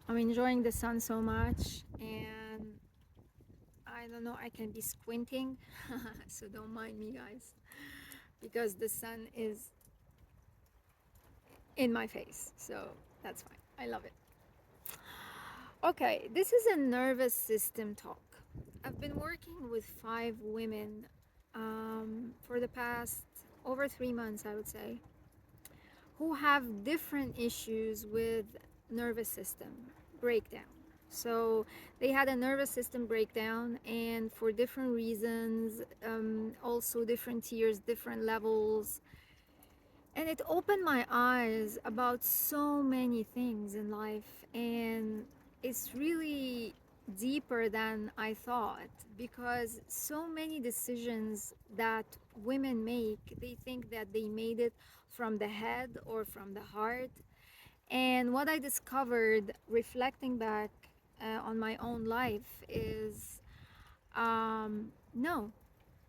I'm enjoying the sun so much, and I don't know, I can be squinting, so don't mind me, guys, because the sun is in my face, so that's fine. I love it. Okay, this is a nervous system talk. I've been working with 5 women for the past over 3 months, I would say, who have different issues with nervous system breakdown. So they had a nervous system breakdown, and for different reasons, also different tiers, different levels. And it opened my eyes about so many things in life. And it's really deeper than I thought, because so many decisions that women make, they think that they made it from the head or from the heart. And what I discovered reflecting back on my own life is no,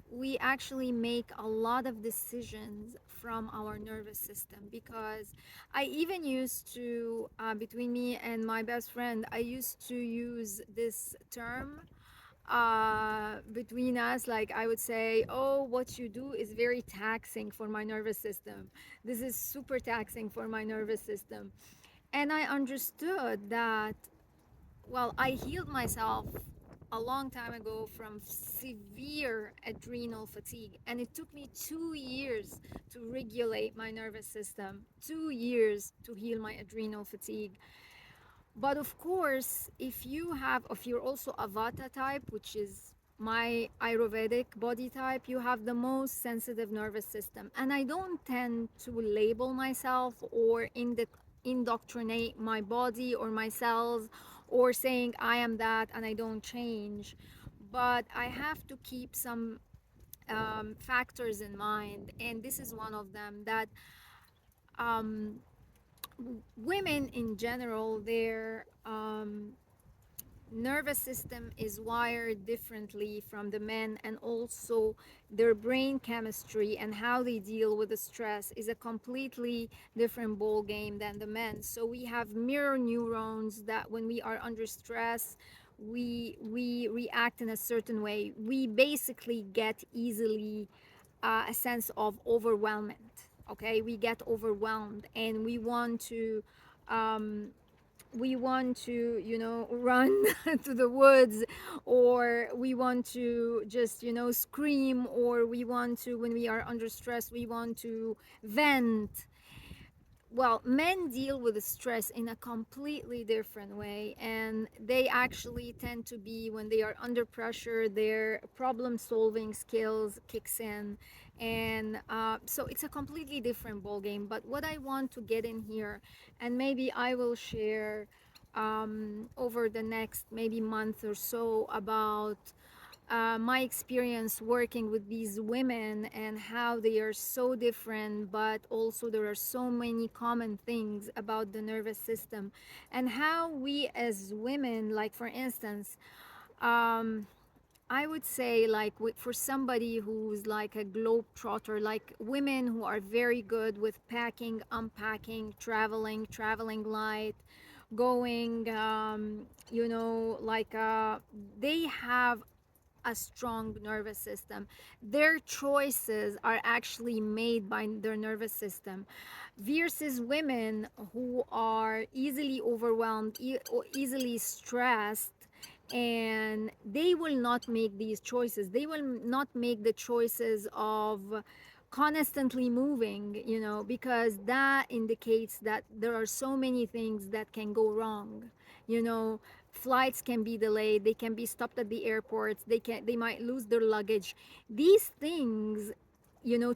we actually make a lot of decisions from our nervous system. Because I even used to, between me and my best friend, I used to use this term between us. Like, I would say, oh, what you do is very taxing for my nervous system. This is super taxing for my nervous system. And I understood that, well, I healed myself a long time ago from severe adrenal fatigue, and it took me 2 years to regulate my nervous system, 2 years to heal my adrenal fatigue. But of course, if you're also a Vata type, which is my Ayurvedic body type, you have the most sensitive nervous system. And I don't tend to label myself or indoctrinate my body or my cells, or saying I am that and I don't change. But I have to keep some factors in mind, and this is one of them, that um, women in general, their nervous system is wired differently from the men, and also their brain chemistry and how they deal with the stress is a completely different ball game than the men. So we have mirror neurons that when we are under stress, we react in a certain way. We basically get easily a sense of overwhelmment. Okay, we get overwhelmed, and um, we want to, run to the woods, or we want to just, scream, or we want to, when we are under stress, we want to vent. Well, men deal with the stress in a completely different way, and they actually tend to be, when they are under pressure, their problem solving skills kicks in. And so it's a completely different ball game. But what I want to get in here, and maybe I will share over the next maybe month or so, about my experience working with these women and how they are so different, but also there are so many common things about the nervous system, and how we as women, like for instance, um, I would say, like, for somebody who's like a globetrotter, like women who are very good with packing, unpacking, traveling light, going, they have a strong nervous system. Their choices are actually made by their nervous system, versus women who are easily overwhelmed, or easily stressed, and they will not make these choices. They will not make the choices of constantly moving, because that indicates that there are so many things that can go wrong. you know Flights can be delayed, they can be stopped at the airports, they might lose their luggage. These things,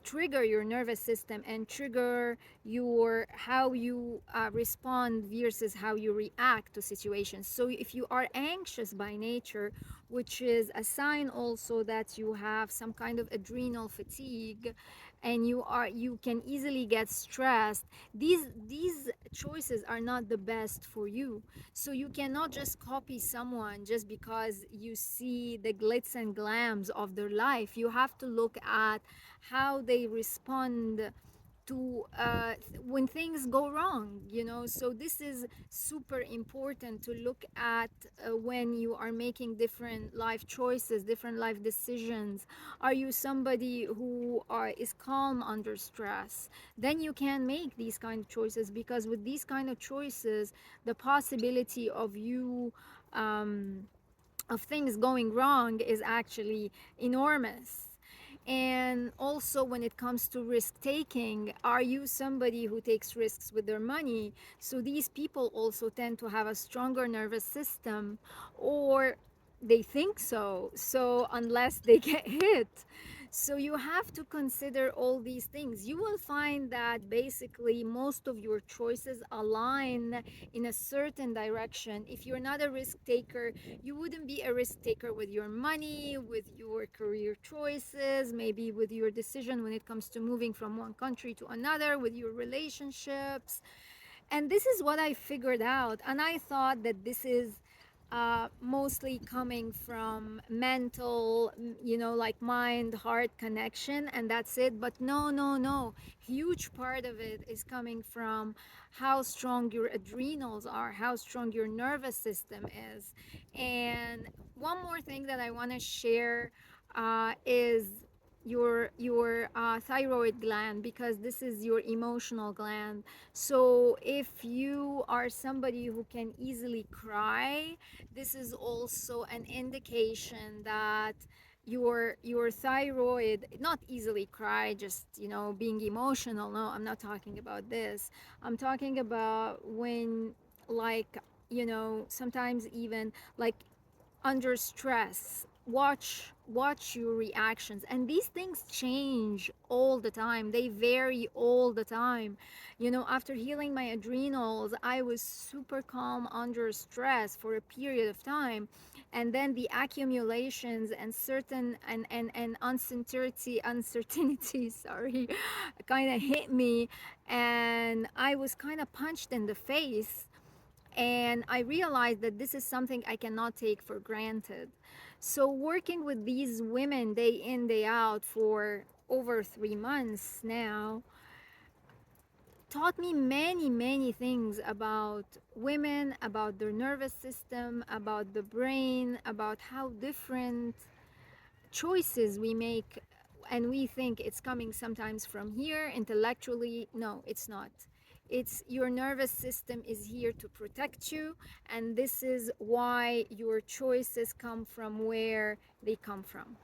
trigger your nervous system, and trigger your how you respond versus how you react to situations. So if you are anxious by nature, which is a sign also that you have some kind of adrenal fatigue, and you can easily get stressed, these choices are not the best for you. So you cannot just copy someone just because you see the glitz and glams of their life. You have to look at how they respond to when things go wrong, you know. So this is super important to look at when you are making different life choices, different life decisions. Are you somebody who is calm under stress? Then you can make these kind of choices, because with these kind of choices, the possibility of you of things going wrong is actually enormous. And also, when it comes to risk taking, are you somebody who takes risks with their money? So these people also tend to have a stronger nervous system, or they think so. So unless they get hit, so you have to consider all these things. You will find that basically most of your choices align in a certain direction. If you're not a risk taker, you wouldn't be a risk taker with your money, with your career choices, maybe with your decision when it comes to moving from one country to another, with your relationships. And this is what I figured out. And I thought that this is mostly coming from mental, you know, like mind heart connection, and that's it. But no, no, no. Huge part of it is coming from how strong your adrenals are, how strong your nervous system is. And one more thing that I want to share is your thyroid gland, because this is your emotional gland. So if you are somebody who can easily cry, this is also an indication that your thyroid, not easily cry, just, you know, being emotional. No, I'm not talking about this. I'm talking about when, like, you know, sometimes even like under stress, watch your reactions, and these things change all the time, they vary all the time. You know, after healing my adrenals, I was super calm under stress for a period of time, and then the accumulations and certain and uncertainty sorry, kind of hit me, and I was kind of punched in the face. And I realized that this is something I cannot take for granted. So, working with these women day in, day out for over 3 months now taught me many, many things about women, about their nervous system, about the brain, about how different choices we make, and we think it's coming sometimes from here intellectually. No, it's not. It's your nervous system is here to protect you, and this is why your choices come from where they come from.